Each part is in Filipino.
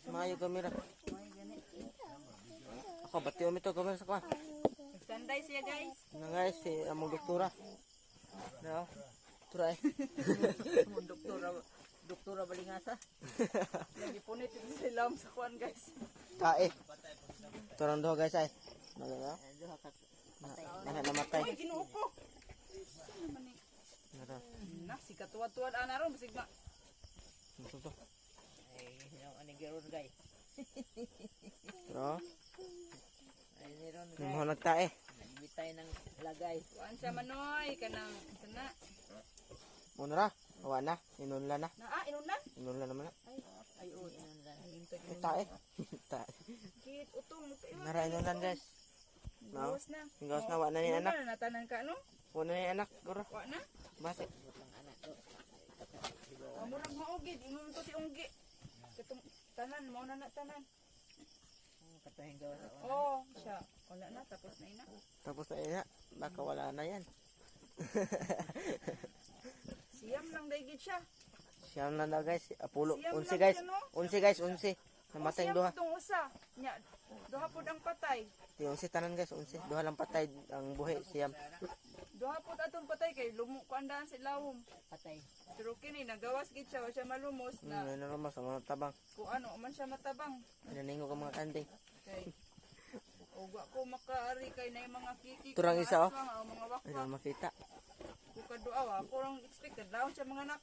Maayo kamera. May gani. Ako, bati umi to kamera sa kwa. Sanday siya guys. Na guys, si among doktora. No? Turay. Mo doktora balingasa. Lagi punit yung silam sa kuan guys. Kae. Turang do guys ay. Nagala. Duha ka. Mana namatay. Ay Ginoo ko. Nara. Na si katuwa-tuwa ana ron bisig ma. Ito to. Ay ani geron guys. Pero, Ay niron mo nagtae. Nagbitay ng lagay. Kuan siya manoy kanang sana. Muna ra. Awa na. Inunla na. Na inunan. Inunla naman na. Ay o inunan. Hintay ko. Tae. Tae. Kit utong Nara inunlan guys. No? Gawas na. Gawas na, wa na ni anak. Natanan ka no? Una ni anak. Gura. Wa na. Base. Murag maugid, imong to si unggi. Katong tanan mo na tanan. Katahing gawas. Oh, siya. Wala na tapos na ina. Tapos na ina. Baka wala na yan. Siyam lang daigid siya. Siyam na daw guys. Apulo. Siyam Unsi lang guys. siya, no? Unsi guys. Unsi. Namatay Siyam duha. itong usa. Nya, duha pud ang patay. Di unsi tanan guys. Unsi. Duha lang patay ang buhi. Siyam. Duha pud atong patay kay lumo ko andahan si lawom. Patay. Pero kini nagawas gid siya, wa siya malumos na Ano naman sa mga tabang. kung ano man siya matabang. Naningo ka mga kanding. Kay wa ko makaari kay na mga kiki. Turang isa, oh. Mga Ay wakwa. na makita. Ko kadua ako lang expected daw siya mga anak.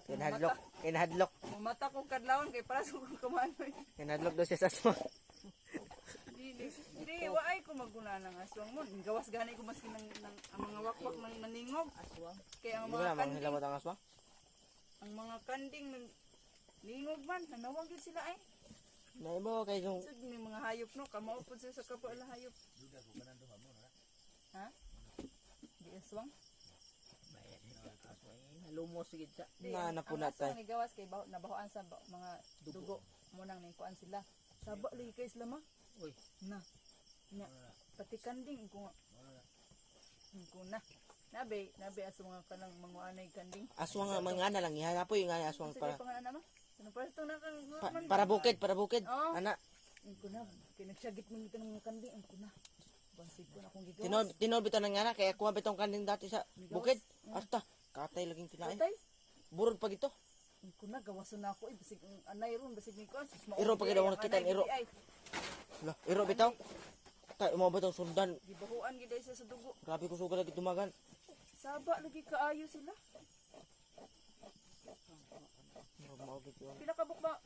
Kinahadlok. Kinahadlok. Mata ko kadlawon kay para sa kong kamanoy. Kinahadlok daw siya sa asma. Hindi, waay ko maguna ng aswang mo. Gawas gani ko maski ng ang mga wakwak ng naningog. Aswang? Kaya ang Di ba mga naman kanding, hilabot ang asma? ang mga kanding ningog man, nanawag yun sila ay. Naibo kay yung Sud may mga hayop no, kamao pud sila sa kapwa la hayop. Ha? Di aswang? Lumos gid sa na napuna Ang aswang tay. ni gawas kay nabahoan sa mga dugo. Mo nang ningkuan sila. Saba lagi kay sila ma. Uy. Na. Nya, pati kanding ko. Ko na. Nabe as mga kanang mga anay kanding. Aswang nga mga ana lang ihayapoy nga aswang Sige para pangalan naman. Ano pa ito na kang para bukid. Oh. Ana, Ko na kinagsagit mo nito ng mga kanding ang ko na. Bansig ko na akong gigawas. tinol bitaw nang ana kaya kuha bitong kanding dati sa bukid. Asta katay laging kinain. Patay. Burod pa gito. Ang ko na gawason na ako basig ang anay ron basig ni ko. Iro pa gid ako nakita iro. Lah, iro bitaw. Tay mo bitong sundan. Gibahuan gid siya sa dugo. Grabe ko sugal lagi tumagan. Saba lagi kaayo sila. Mao gid yun. Pila ka buk ba